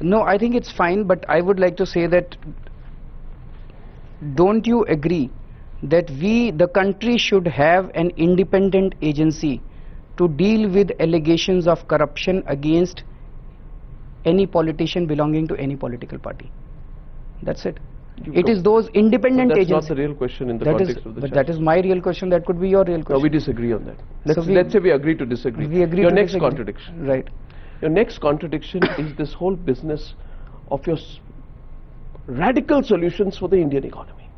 No, I think it's fine, but I would like to say that don't you agree that the country should have an independent agency to deal with allegations of corruption against any politician belonging to any political party? That's it. It is those independent agencies. That's not the real question in the context of the But that is my real question. That could be your real question. No, we disagree on that. Let's say we agree to disagree. We agree your to next disagree. contradiction. Right. Your next contradiction is this whole business of your radical solutions for the Indian economy.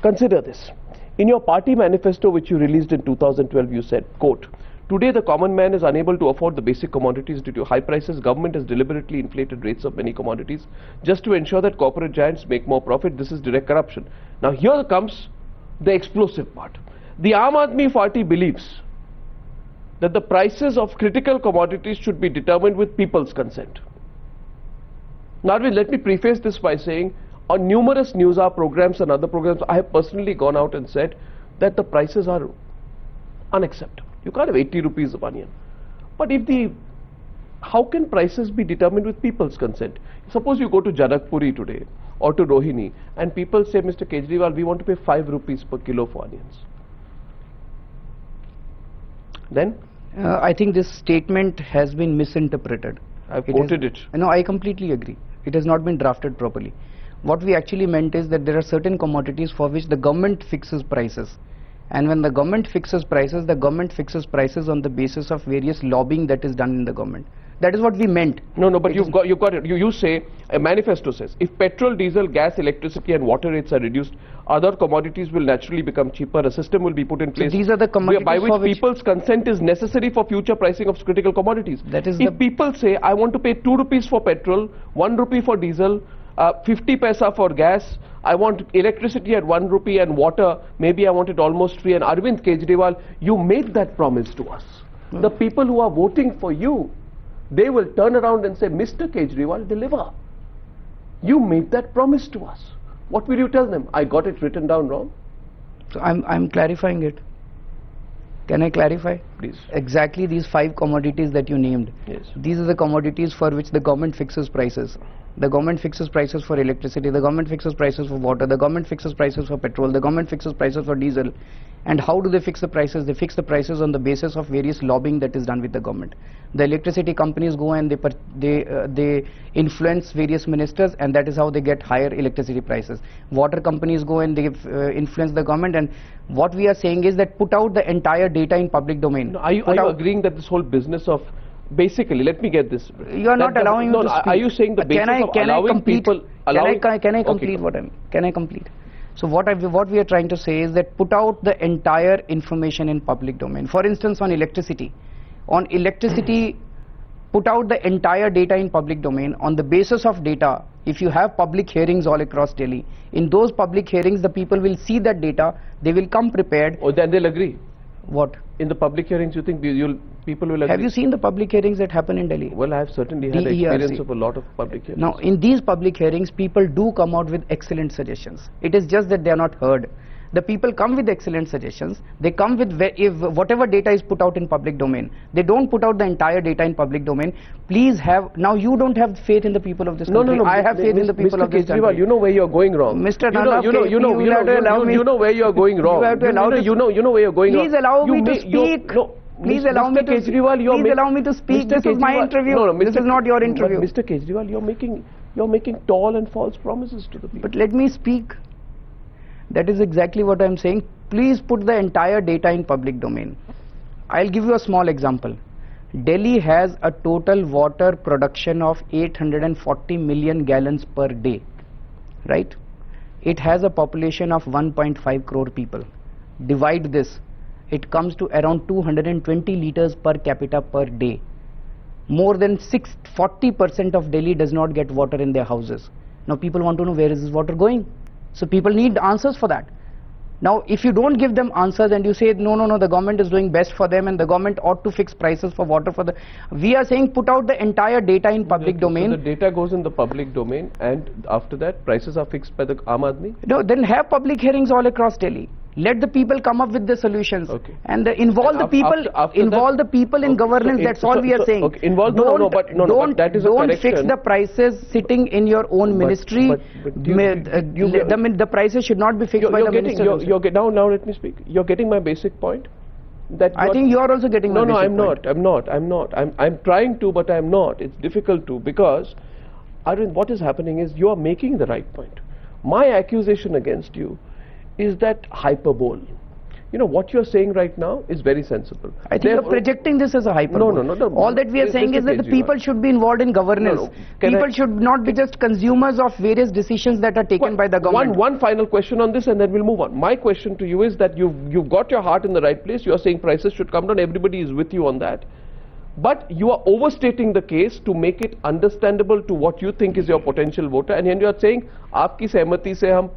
Consider this. In your party manifesto, which you released in 2012, you said, quote, "Today the common man is unable to afford the basic commodities due to high prices. Government has deliberately inflated rates of many commodities just to ensure that corporate giants make more profit. This is direct corruption." Now here comes the explosive part. The Aam Aadmi Party believes that the prices of critical commodities should be determined with people's consent. Narvin, let me preface this by saying, on numerous news hour programs and other programs, I have personally gone out and said that the prices are unacceptable. You can't have 80 rupees of onion. But how can prices be determined with people's consent? Suppose you go to Janakpuri today or to Rohini and people say, "Mr. Kejriwal, we want to pay 5 rupees per kilo for onions." Then? I think this statement has been misinterpreted. I've quoted it. No, I completely agree. It has not been drafted properly. What we actually meant is that there are certain commodities for which the government fixes prices. And when the government fixes prices on the basis of various lobbying that is done in the government. That is what we meant. No, but you've got it. You say, a manifesto says, if petrol, diesel, gas, electricity and water rates are reduced, other commodities will naturally become cheaper. A system will be put in place. So these are the commodities by which people's consent is necessary for future pricing of critical commodities. That is if people say, I want to pay 2 rupees for petrol, 1 rupee for diesel, 50 paisa for gas, I want electricity at 1 rupee and water, maybe I want it almost free, and Arvind Kejriwal, you made that promise to us. The people who are voting for you, they will turn around and say, "Mr. Kejriwal, deliver. You made that promise to us." What will you tell them? I got it written down wrong? So I'm clarifying it. Can I clarify? Please. Exactly these 5 commodities that you named. Yes. These are the commodities for which the government fixes prices. The government fixes prices for electricity, the government fixes prices for water, the government fixes prices for petrol, the government fixes prices for diesel. And how do they fix the prices? They fix the prices on the basis of various lobbying that is done with the government. The electricity companies go and they influence various ministers, and that is how they get higher electricity prices. Water companies go and they influence the government, and what we are saying is that put out the entire data in public domain. No, are you agreeing that this whole business of basically, let me get this. You are not allowing me to speak. Are you saying the basis of allowing people... Can I complete what I'm... Can I complete? So what we are trying to say is that put out the entire information in public domain. For instance, on electricity. On electricity, put out the entire data in public domain. On the basis of data, if you have public hearings all across Delhi, in those public hearings, the people will see that data, they will come prepared. Oh, then they'll agree. What? In the public hearings, you think people will agree? Have you seen the public hearings that happen in Delhi? Well, I have certainly had experience of a lot of public hearings. Now, in these public hearings, people do come out with excellent suggestions. It is just that they are not heard. The people come with excellent suggestions. They come with whatever data is put out in public domain. They don't put out the entire data in public domain. Please have... Now, you don't have faith in the people of this country. No. I have faith in the people of this country. Mr. Kejriwal, you know where you're going wrong. Mr. You know where you're going wrong. You know where you're going wrong. Please allow me to speak. Please allow me to speak. Please allow me to speak. This is my interview. No, this is not your interview. Mr. Kejriwal, you're making tall and false promises to the people. But let me speak. That is exactly what I'm saying. Please put the entire data in public domain. I'll give you a small example. Delhi has a total water production of 840 million gallons per day, right? It has a population of 1.5 crore people. Divide this. It comes to around 220 liters per capita per day. More than 40% of Delhi does not get water in their houses. Now people want to know, where is this water going? So people need answers for that. Now, if you don't give them answers and you say, no, the government is doing best for them and the government ought to fix prices for water for the... We are saying put out the entire data in public domain. So the data goes in the public domain, and after that prices are fixed by the Aam Aadmi? No, then have public hearings all across Delhi. Let the people come up with the solutions, Okay. and involve the people. After Involve that- the people in Okay, governance. so That's all we are saying. Okay, involve but that is a don't fix correction. the prices sitting in your own ministry. The prices should not be fixed by the minister. Now let me speak. You're getting my basic point. That I think you are also getting my No, basic I'm point. not. I'm not. I'm trying to, but I'm not. It's difficult to, because Arvind, what is happening is you are making the right point. My accusation against you is that hyperbole. You know, what you're saying right now is very sensible. I think you're projecting this as a hyperbole. No. All that we are saying is that the people should be involved in governance. People should not be just consumers of various decisions that are taken by the government. One final question on this, and then we'll move on. My question to you is that you've got your heart in the right place. You are saying prices should come down. Everybody is with you on that. But you are overstating the case to make it understandable to what you think is your potential voter. And then you are saying, "Aapki sehmati se hum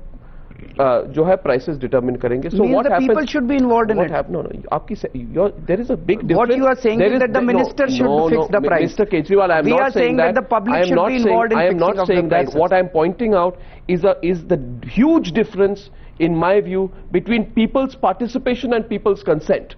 जो है prices determine करेंगे." So means what the happens? people should be involved in what it. happens? No. There is a big difference. What you are saying is that the minister should fix the price. Mr. Kejriwal, I am We not are saying that the public should be involved in I am fixing not of the saying that. prices. What I am pointing out is the huge difference, in my view, between people's participation and people's consent.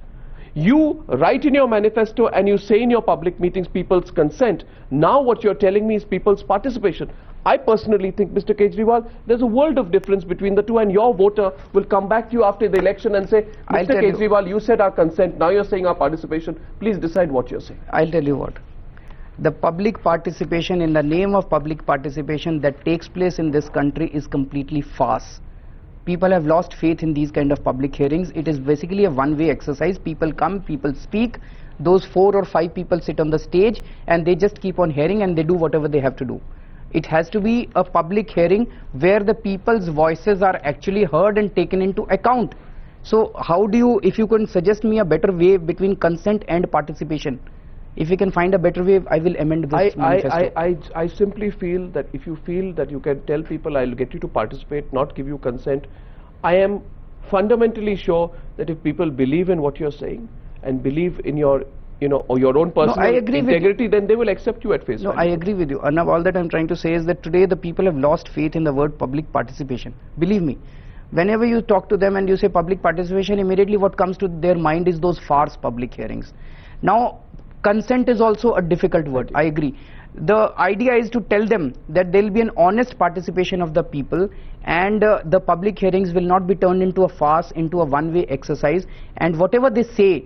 You write in your manifesto and you say in your public meetings people's consent. Now what you're telling me is people's participation. I personally think, Mr. Kejriwal, there's a world of difference between the two, and your voter will come back to you after the election and say, Mr. Kejriwal, you said our consent, now you're saying our participation. Please decide what you're saying. I'll tell you what. The public participation, in the name of public participation, that takes place in this country is completely farce. People have lost faith in these kind of public hearings. It is basically a one-way exercise. People come, people speak. Those 4 or 5 people sit on the stage and they just keep on hearing and they do whatever they have to do. It has to be a public hearing where the people's voices are actually heard and taken into account. So how do you, if you can suggest me a better way between consent and participation, if you can find a better way, I will amend this manifesto. I simply feel that if you feel that you can tell people, I'll get you to participate, not give you consent, I am fundamentally sure that if people believe in what you're saying and believe in your, or your own personal integrity, then they will accept you at face value. No, I agree with you. Arnab, all that I'm trying to say is that today the people have lost faith in the word public participation. Believe me, whenever you talk to them and you say public participation, immediately what comes to their mind is those farce public hearings. Now, consent is also a difficult word. I agree. The idea is to tell them that there will be an honest participation of the people, and the public hearings will not be turned into a farce, into a one-way exercise, and whatever they say,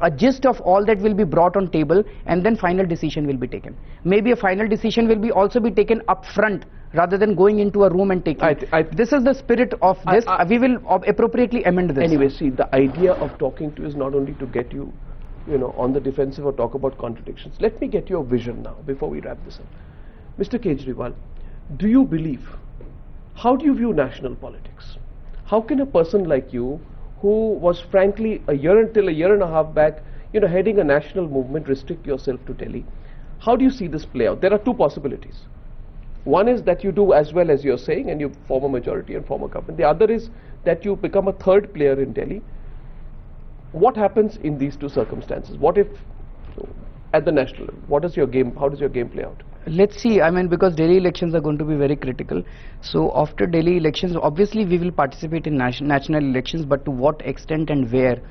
a gist of all that will be brought on table, and then final decision will be taken. Maybe a final decision will be also be taken up front rather than going into a room and taking. This is the spirit of this. We will appropriately amend this. Anyway, see, the idea of talking to is not only to get you, on the defensive or talk about contradictions. Let me get your vision now before we wrap this up. Mr. Kejriwal, do you believe, how do you view national politics? How can a person like you, who was frankly until a year and a half back, heading a national movement, restrict yourself to Delhi? How do you see this play out? There are 2 possibilities. One is that you do as well as you're saying and you form a majority and form a government. The other is that you become a third player in Delhi. What happens in these 2 circumstances? What if, at the national level, how does your game play out? Let's see. I mean, because Delhi elections are going to be very critical. So after Delhi elections, obviously we will participate in national elections, but to what extent and where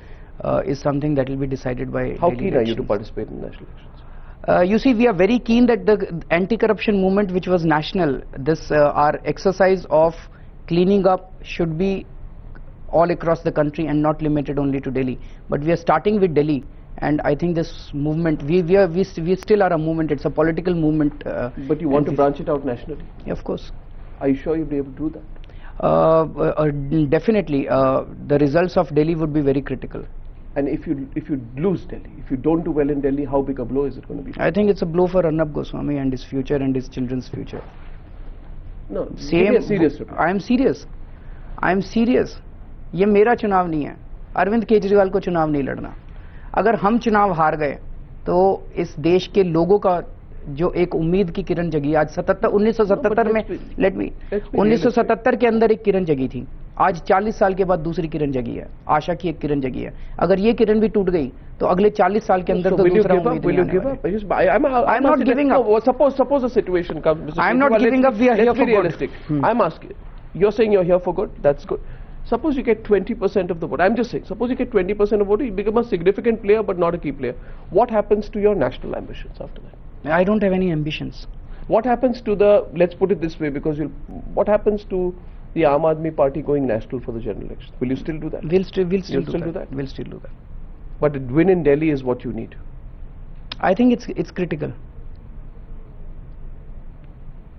is something that will be decided by How Delhi keen elections. are you to participate in national elections? You see, we are very keen that the anti-corruption movement, which was national, this our exercise of cleaning up should be all across the country and not limited only to Delhi. But we are starting with Delhi, and I think this movement, we still are a movement. It's a political movement. But you want to branch it out nationally? Yeah, of course. Are you sure you'll be able to do that? Definitely. The results of Delhi would be very critical. And if you lose Delhi, if you don't do well in Delhi, how big a blow is it going to be? I think it's a blow for Arnab Goswami and his future and his children's future. No, serious. I am serious. I am serious. ये मेरा चुनाव नहीं है. अरविंद केजरीवाल को चुनाव नहीं लड़ना. अगर हम चुनाव हार गए तो इस देश के लोगों का जो एक उम्मीद की किरण जगी, आज 1977 में 1977 के अंदर एक किरण जगी थी, आज 40 साल के बाद दूसरी किरण जगी है, आशा की एक किरण जगी है. अगर ये किरण भी टूट गई तो अगले 40 साल के अंदर तो दूसरा उम्मीद नहीं आने वाला. I am not giving up. Suppose a situation comes. I am not giving up. We are here for good. I'm asking. You're saying you're here for good. That's good. Suppose you get 20% of the vote. I'm just saying, suppose you get 20% of vote, you become a significant player but not a key player. What happens to your national ambitions after that? I don't have any ambitions. What happens to the, let's put it this way, because what happens to the Aam Aadmi Party going national for the general election? Will you still do that? We'll still do that? We'll still do that. But a win in Delhi is what you need. I think it's critical.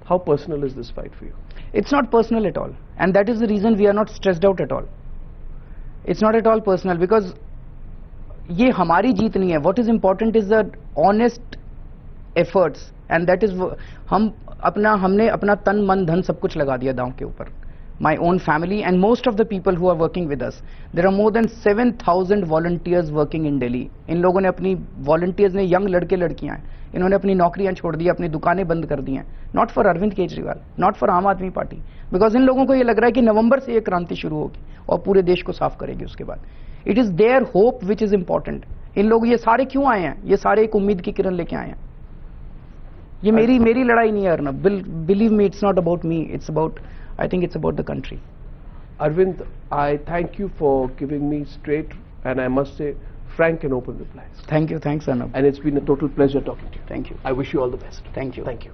How personal is this fight for you? It's not personal at all, and that is the reason we are not stressed out at all. It's not at all personal because ये हमारी जीत नहीं है. What is important is the honest efforts, and that is हमने अपना तन मन धन सब कुछ लगा दिया दांव के ऊपर. My own family and most of the people who are working with us. There are more than 7,000 volunteers working in Delhi. इन लोगों ने अपनी volunteers ने young लड़के लड़कियां हैं. इन्होंने अपनी नौकरियां छोड़ दी, अपनी दुकानें बंद कर दी हैं. Not for Arvind Kejriwal, not for आम आदमी पार्टी, because इन लोगों को ये लग रहा है कि नवंबर से ये क्रांति शुरू होगी और पूरे देश को साफ करेगी उसके बाद. It is their hope which is important. इन लोग ये सारे क्यों आए हैं? ये सारे एक उम्मीद की किरण लेके आए हैं. ये मेरी लड़ाई नहीं है Arnab. Believe me, it's not about me. I think it's about the country. Arvind, I thank you for giving me straight and I must say frank and open replies. Thank you. Thanks, Arnab. And it's been a total pleasure talking to you. Thank you. I wish you all the best. Thank you. Thank you.